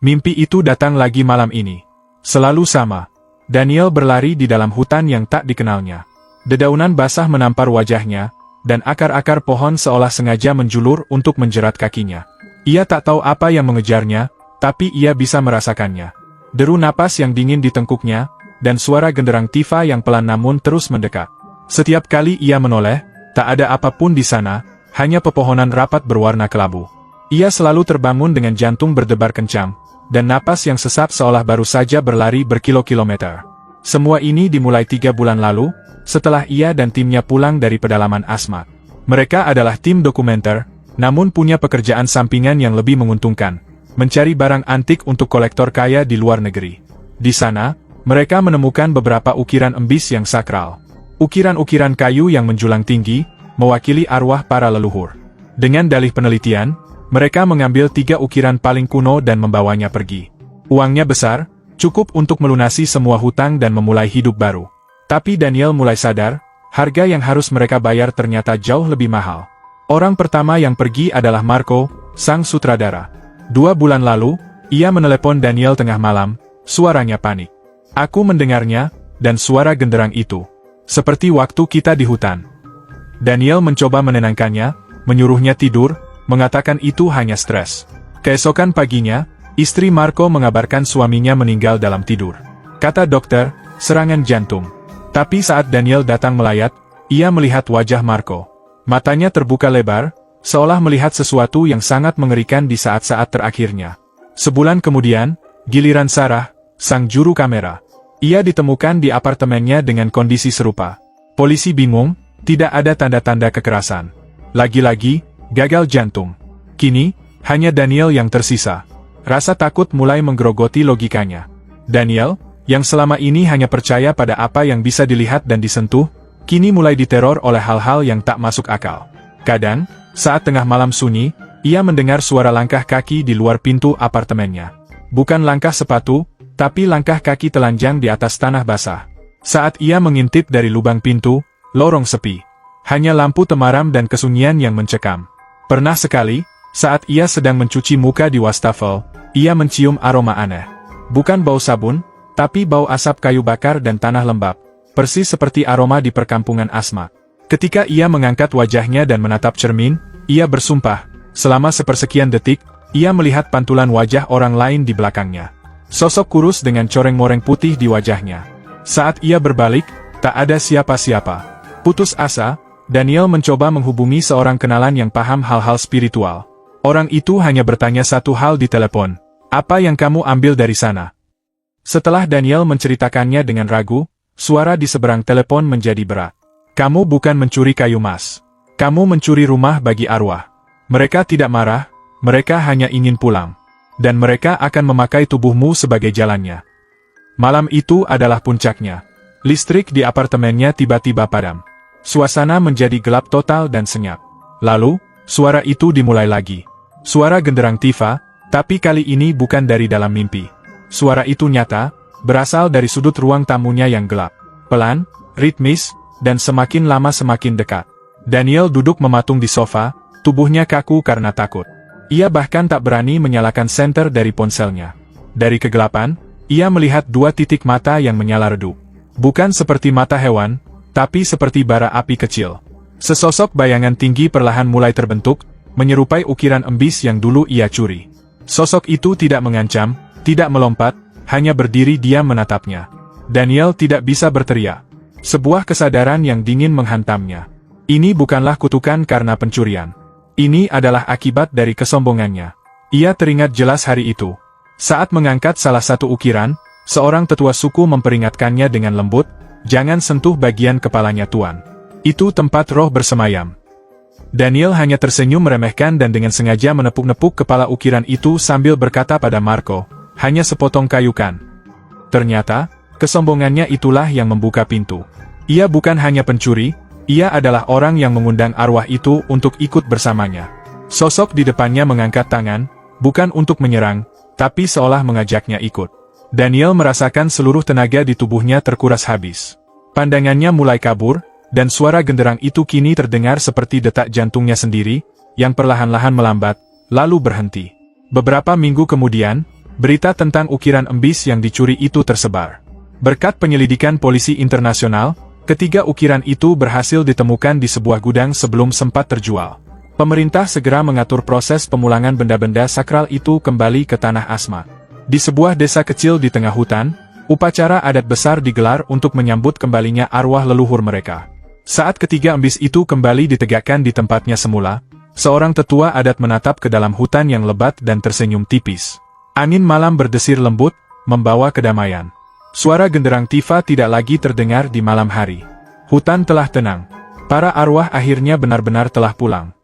Mimpi itu datang lagi malam ini. Selalu sama. Daniel berlari di dalam hutan yang tak dikenalnya. Dedaunan basah menampar wajahnya, dan akar-akar pohon seolah sengaja menjulur untuk menjerat kakinya. Ia tak tahu apa yang mengejarnya, tapi ia bisa merasakannya. Deru napas yang dingin di tengkuknya, dan suara genderang Tifa yang pelan namun terus mendekat. Setiap kali ia menoleh, tak ada apapun di sana, hanya pepohonan rapat berwarna kelabu. Ia selalu terbangun dengan jantung berdebar kencang, dan napas yang sesak seolah baru saja berlari berkilo-kilometer. Semua ini dimulai 3 bulan lalu, setelah ia dan timnya pulang dari pedalaman Asmat. Mereka adalah tim dokumenter, namun punya pekerjaan sampingan yang lebih menguntungkan, mencari barang antik untuk kolektor kaya di luar negeri. Di sana, mereka menemukan beberapa ukiran embis yang sakral. Ukiran-ukiran kayu yang menjulang tinggi, mewakili arwah para leluhur. Dengan dalih penelitian, mereka mengambil 3 ukiran paling kuno dan membawanya pergi. Uangnya besar, cukup untuk melunasi semua hutang dan memulai hidup baru. Tapi Daniel mulai sadar, harga yang harus mereka bayar ternyata jauh lebih mahal. Orang pertama yang pergi adalah Marco, sang sutradara. 2 bulan lalu, ia menelepon Daniel tengah malam, suaranya panik. Aku mendengarnya, dan suara genderang itu. Seperti waktu kita di hutan. Daniel mencoba menenangkannya, menyuruhnya tidur, mengatakan itu hanya stres. Keesokan paginya, istri Marco mengabarkan suaminya meninggal dalam tidur. Kata dokter, serangan jantung. Tapi saat Daniel datang melayat, ia melihat wajah Marco. Matanya terbuka lebar, seolah melihat sesuatu yang sangat mengerikan di saat-saat terakhirnya. Sebulan kemudian, giliran Sarah, sang juru kamera. Ia ditemukan di apartemennya dengan kondisi serupa. Polisi bingung, tidak ada tanda-tanda kekerasan. Lagi-lagi, gagal jantung. Kini, hanya Daniel yang tersisa. Rasa takut mulai menggerogoti logikanya. Daniel, yang selama ini hanya percaya pada apa yang bisa dilihat dan disentuh, kini mulai diteror oleh hal-hal yang tak masuk akal. Kadang, saat tengah malam sunyi, ia mendengar suara langkah kaki di luar pintu apartemennya. Bukan langkah sepatu, tapi langkah kaki telanjang di atas tanah basah. Saat ia mengintip dari lubang pintu, lorong sepi. Hanya lampu temaram dan kesunyian yang mencekam. Pernah sekali, saat ia sedang mencuci muka di wastafel, ia mencium aroma aneh. Bukan bau sabun, tapi bau asap kayu bakar dan tanah lembab, persis seperti aroma di perkampungan Asmat. Ketika ia mengangkat wajahnya dan menatap cermin, ia bersumpah, selama sepersekian detik, ia melihat pantulan wajah orang lain di belakangnya. Sosok kurus dengan coreng-moreng putih di wajahnya. Saat ia berbalik, tak ada siapa-siapa. Putus asa, Daniel mencoba menghubungi seorang kenalan yang paham hal-hal spiritual. Orang itu hanya bertanya satu hal di telepon. Apa yang kamu ambil dari sana? Setelah Daniel menceritakannya dengan ragu, suara di seberang telepon menjadi berat. Kamu bukan mencuri kayu mas. Kamu mencuri rumah bagi arwah. Mereka tidak marah, mereka hanya ingin pulang. Dan mereka akan memakai tubuhmu sebagai jalannya. Malam itu adalah puncaknya. Listrik di apartemennya tiba-tiba padam. Suasana menjadi gelap total dan senyap. Lalu, suara itu dimulai lagi. Suara genderang Tifa, tapi kali ini bukan dari dalam mimpi. Suara itu nyata, berasal dari sudut ruang tamunya yang gelap. Pelan, ritmis, dan semakin lama semakin dekat. Daniel duduk mematung di sofa, tubuhnya kaku karena takut. Ia bahkan tak berani menyalakan senter dari ponselnya. Dari kegelapan, ia melihat 2 titik mata yang menyala redup. Bukan seperti mata hewan, tapi seperti bara api kecil. Sesosok bayangan tinggi perlahan mulai terbentuk, menyerupai ukiran embis yang dulu ia curi. Sosok itu tidak mengancam, tidak melompat, hanya berdiri diam menatapnya. Daniel tidak bisa berteriak. Sebuah kesadaran yang dingin menghantamnya. Ini bukanlah kutukan karena pencurian. Ini adalah akibat dari kesombongannya. Ia teringat jelas hari itu. Saat mengangkat salah satu ukiran, seorang tetua suku memperingatkannya dengan lembut, jangan sentuh bagian kepalanya tuan. Itu tempat roh bersemayam. Daniel hanya tersenyum meremehkan dan dengan sengaja menepuk-nepuk kepala ukiran itu sambil berkata pada Marco, hanya sepotong kayu kan. Ternyata, kesombongannya itulah yang membuka pintu. Ia bukan hanya pencuri, ia adalah orang yang mengundang arwah itu untuk ikut bersamanya. Sosok di depannya mengangkat tangan, bukan untuk menyerang, tapi seolah mengajaknya ikut. Daniel merasakan seluruh tenaga di tubuhnya terkuras habis. Pandangannya mulai kabur, dan suara genderang itu kini terdengar seperti detak jantungnya sendiri, yang perlahan-lahan melambat, lalu berhenti. Beberapa minggu kemudian, berita tentang ukiran embis yang dicuri itu tersebar. Berkat penyelidikan polisi internasional, ketiga ukiran itu berhasil ditemukan di sebuah gudang sebelum sempat terjual. Pemerintah segera mengatur proses pemulangan benda-benda sakral itu kembali ke tanah Asmat. Di sebuah desa kecil di tengah hutan, upacara adat besar digelar untuk menyambut kembalinya arwah leluhur mereka. Saat ketiga embis itu kembali ditegakkan di tempatnya semula, seorang tetua adat menatap ke dalam hutan yang lebat dan tersenyum tipis. Angin malam berdesir lembut, membawa kedamaian. Suara genderang tifa tidak lagi terdengar di malam hari. Hutan telah tenang. Para arwah akhirnya benar-benar telah pulang.